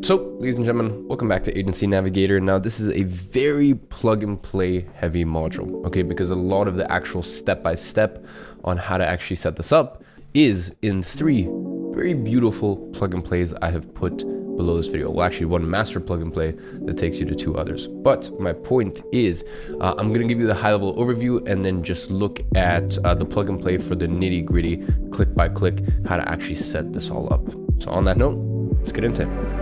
So, ladies and gentlemen, welcome back to Agency Navigator. Now, this is a very plug and play heavy module, okay? Because a lot of the actual step-by-step on how to actually set this up is in 3 very beautiful plug and plays I have put below this video. Well, actually 1 master plug and play that takes you to 2 others. But my point is, I'm gonna give you the high level overview and then just look at the plug and play for the nitty gritty, click by click, how to actually set this all up. So on that note, let's get into it.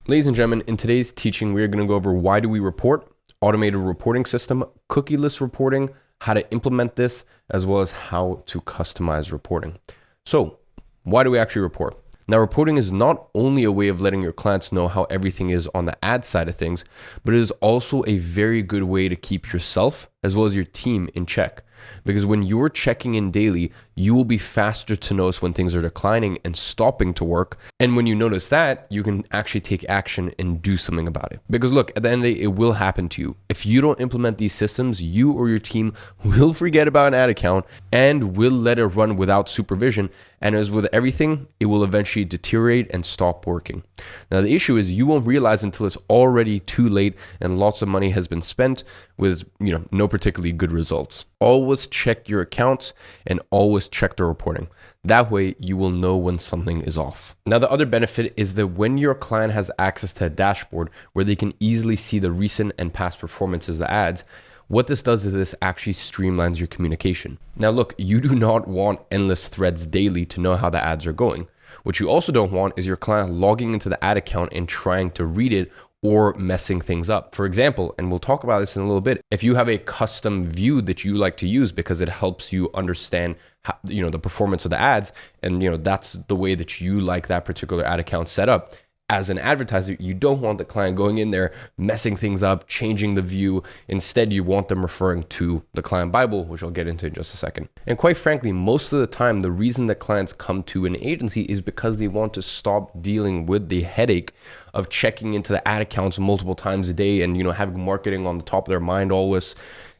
Ladies and gentlemen, in today's teaching, we're going to go over why do we report, automated reporting system, cookieless reporting, how to implement this, as well as how to customize reporting. So, why do we actually report? Now, reporting is not only a way of letting your clients know how everything is on the ad side of things, but it is also a very good way to keep yourself as well as your team in check. Because when you're checking in daily, you will be faster to notice when things are declining and stopping to work. And when you notice that, you can actually take action and do something about it. Because look, at the end of the day, it will happen to you. If you don't implement these systems, you or your team will forget about an ad account and will let it run without supervision. And as with everything, it will eventually deteriorate and stop working. Now, the issue is you won't realize until it's already too late and lots of money has been spent with, no particularly good results. Always check your accounts and always check the reporting. That way you will know when something is off. Now, the other benefit is that when your client has access to a dashboard where they can easily see the recent and past performances of the ads, what this does is this actually streamlines your communication. Now, look, you do not want endless threads daily to know how the ads are going. What you also don't want is your client logging into the ad account and trying to read it or messing things up. For example, and we'll talk about this in a little bit, if you have a custom view that you like to use because it helps you understand how, the performance of the ads, and that's the way that you like that particular ad account set up. As an advertiser, you don't want the client going in there, messing things up, changing the view. Instead, you want them referring to the client Bible, which I'll get into in just a second. And quite frankly, most of the time, the reason that clients come to an agency is because they want to stop dealing with the headache of checking into the ad accounts multiple times a day and, having marketing on the top of their mind always.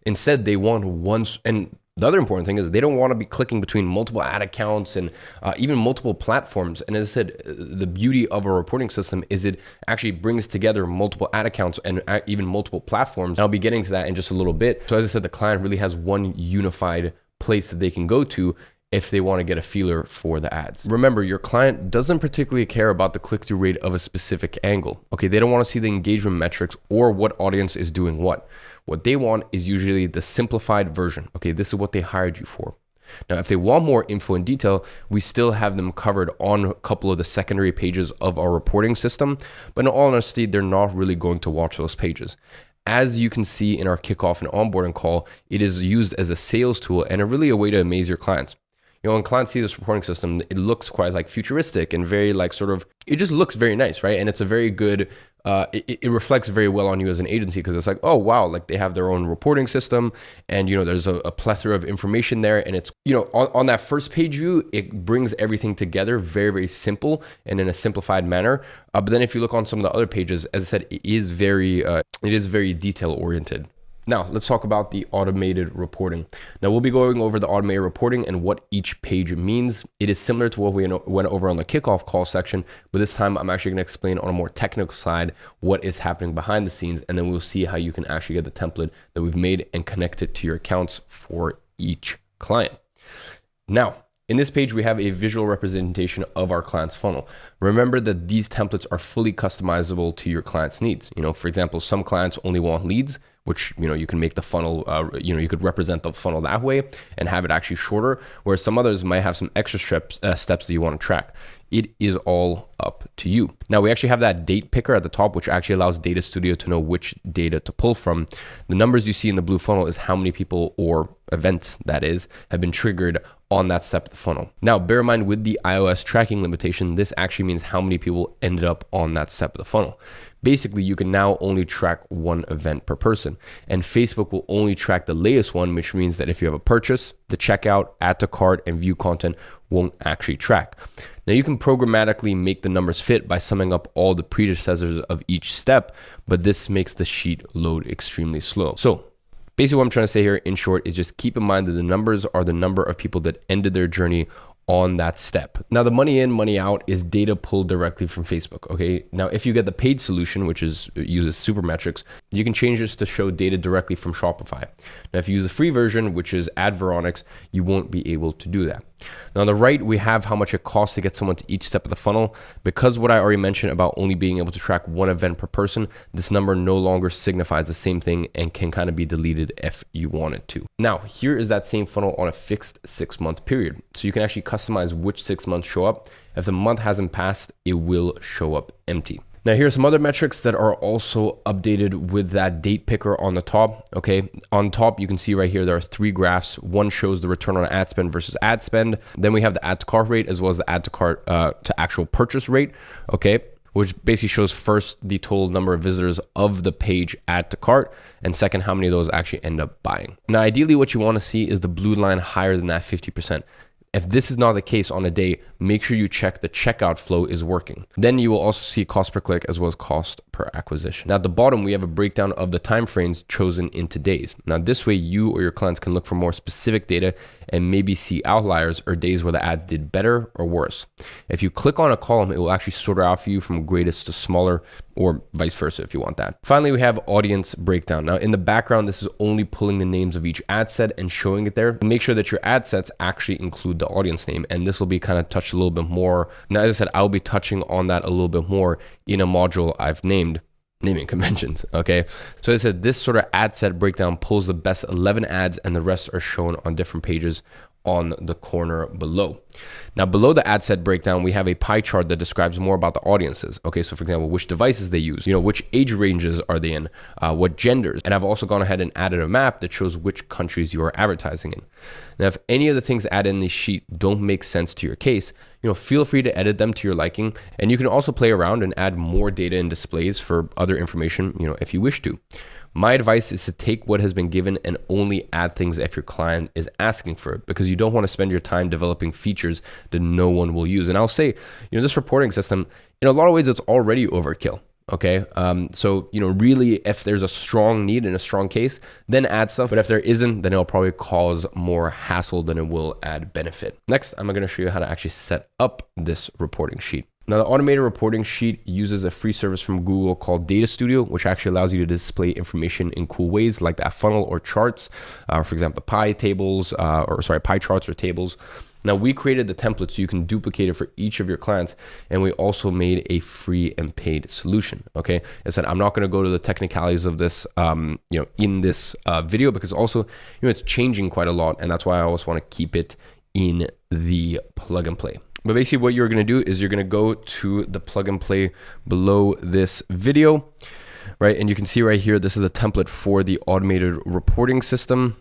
Instead, they want once, and the other important thing is they don't want to be clicking between multiple ad accounts and even multiple platforms. And as I said, the beauty of a reporting system is it actually brings together multiple ad accounts and even multiple platforms. And I'll be getting to that in just a little bit. So as I said, the client really has one unified place that they can go to if they want to get a feeler for the ads. Remember, your client doesn't particularly care about the click-through rate of a specific angle. Okay, they don't want to see the engagement metrics or what audience is doing what. What they want is usually the simplified version. Okay, this is what they hired you for. Now, if they want more info and detail, we still have them covered on a couple of the secondary pages of our reporting system, but in all honesty, they're not really going to watch those pages. As you can see in our kickoff and onboarding call, it is used as a sales tool and really a way to amaze your clients. When clients see this reporting system, it looks quite like futuristic and very it just looks very nice, right? And it's a very good, it reflects very well on you as an agency because it's like, oh, wow, like they have their own reporting system and, there's a plethora of information there. And it's, on that first page view, it brings everything together very, very simple and in a simplified manner. But then if you look on some of the other pages, as I said, it is very detail oriented. Now, let's talk about the automated reporting. Now, we'll be going over the automated reporting and what each page means. It is similar to what we went over on the kickoff call section, but this time I'm actually going to explain on a more technical side what is happening behind the scenes, and then we'll see how you can actually get the template that we've made and connect it to your accounts for each client. Now, in this page, we have a visual representation of our client's funnel. Remember that these templates are fully customizable to your client's needs. For example, some clients only want leads, which, you can make the funnel, you could represent the funnel that way and have it actually shorter, whereas some others might have some extra steps that you want to track. It is all up to you. Now, we actually have that date picker at the top, which actually allows Data Studio to know which data to pull from. The numbers you see in the blue funnel is how many people or events, that is, have been triggered on that step of the funnel. Now, bear in mind with the iOS tracking limitation, this actually means how many people ended up on that step of the funnel. Basically, you can now only track one event per person, and Facebook will only track the latest one, which means that if you have a purchase, the checkout, add to cart, and view content won't actually track. Now, you can programmatically make the numbers fit by summing up all the predecessors of each step, but this makes the sheet load extremely slow. So basically what I'm trying to say here in short is just keep in mind that the numbers are the number of people that ended their journey on that step. Now, the money in, money out is data pulled directly from Facebook. Okay. Now, if you get the paid solution, which uses Supermetrics, you can change this to show data directly from Shopify. Now, if you use the free version, which is Adveronics, you won't be able to do that. Now, on the right, we have how much it costs to get someone to each step of the funnel. Because what I already mentioned about only being able to track one event per person, this number no longer signifies the same thing and can kind of be deleted if you wanted to. Now, here is that same funnel on a fixed 6-month period. So you can actually customize which 6 months show up. If the month hasn't passed, it will show up empty. Now, here's some other metrics that are also updated with that date picker on the top. Okay, on top, you can see right here, there are 3 graphs. One shows the return on ad spend versus ad spend. Then we have the add to cart rate as well as the add to cart to actual purchase rate. Okay, which basically shows first the total number of visitors of the page add to cart, and second, how many of those actually end up buying. Now, ideally, what you want to see is the blue line higher than that 50%. If this is not the case on a day, make sure you check the checkout flow is working. Then you will also see cost per click as well as cost per acquisition. Now, at the bottom, we have a breakdown of the timeframes chosen into days. Now, this way you or your clients can look for more specific data and maybe see outliers or days where the ads did better or worse. If you click on a column, it will actually sort it out for you from greatest to smaller, or vice versa if you want that. Finally, we have audience breakdown. Now, in the background, this is only pulling the names of each ad set and showing it there. Make sure that your ad sets actually include the audience name, and this will be kind of touched a little bit more. Now, as I said, I'll be touching on that a little bit more in a module I've named naming conventions. Okay, so I said this sort of ad set breakdown pulls the best 11 ads, and the rest are shown on different pages on the corner below. Now, below the ad set breakdown, we have a pie chart that describes more about the audiences. Okay, so for example, which devices they use, which age ranges are they in, what genders, and I've also gone ahead and added a map that shows which countries you are advertising in. Now, if any of the things added in this sheet don't make sense to your case, feel free to edit them to your liking, and you can also play around and add more data and displays for other information, if you wish to. My advice is to take what has been given and only add things if your client is asking for it, because you don't want to spend your time developing features that no one will use. And I'll say, this reporting system, in a lot of ways, it's already overkill. Okay. So, really, if there's a strong need and a strong case, then add stuff. But if there isn't, then it'll probably cause more hassle than it will add benefit. Next, I'm going to show you how to actually set up this reporting sheet. Now, the automated reporting sheet uses a free service from Google called Data Studio, which actually allows you to display information in cool ways like that funnel or charts, for example, pie charts or tables. Now, we created the template so you can duplicate it for each of your clients, and we also made a free and paid solution. Okay, I said I'm not going to go to the technicalities of this, in this video, because also, it's changing quite a lot, and that's why I always want to keep it in the plug and play. But basically what you're going to do is you're going to go to the plug and play below this video, right? And you can see right here, this is the template for the automated reporting system,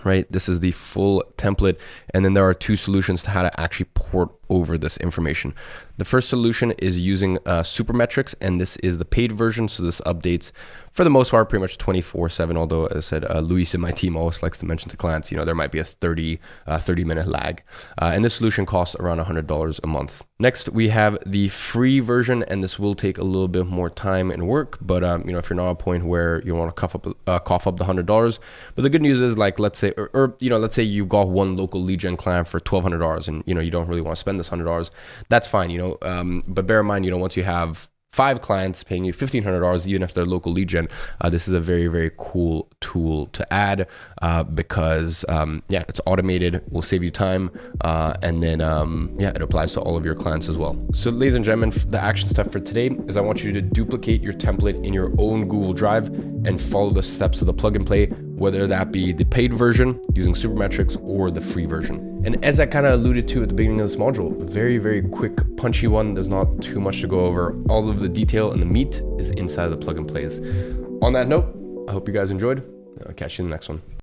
right? This is the full template. And then there are 2 solutions to how to actually port over this information. The first solution is using Supermetrics, and this is the paid version. So this updates for the most part pretty much 24/7. Although, as I said, Luis in my team always likes to mention to clients, there might be a 30-minute lag. And this solution costs around $100 a month. Next, we have the free version, and this will take a little bit more time and work. But if you're not at a point where you want to cough up the $100, but the good news is, like, let's say, let's say you got one local lead gen client for $1,200, and you don't really want to spend this $100. That's fine, but bear in mind, once you have 5 clients paying you $1,500, even if they're local lead gen, this is a very, very cool tool to add because it's automated, will save you time, and then it applies to all of your clients as well. So, ladies and gentlemen, the action step for today is I want you to duplicate your template in your own Google Drive and follow the steps of the plug and play, whether that be the paid version using Supermetrics or the free version. And as I kind of alluded to at the beginning of this module, very, very quick, punchy one. There's not too much to go over. All of the detail and the meat is inside of the plug and plays. On that note, I hope you guys enjoyed. I'll catch you in the next one.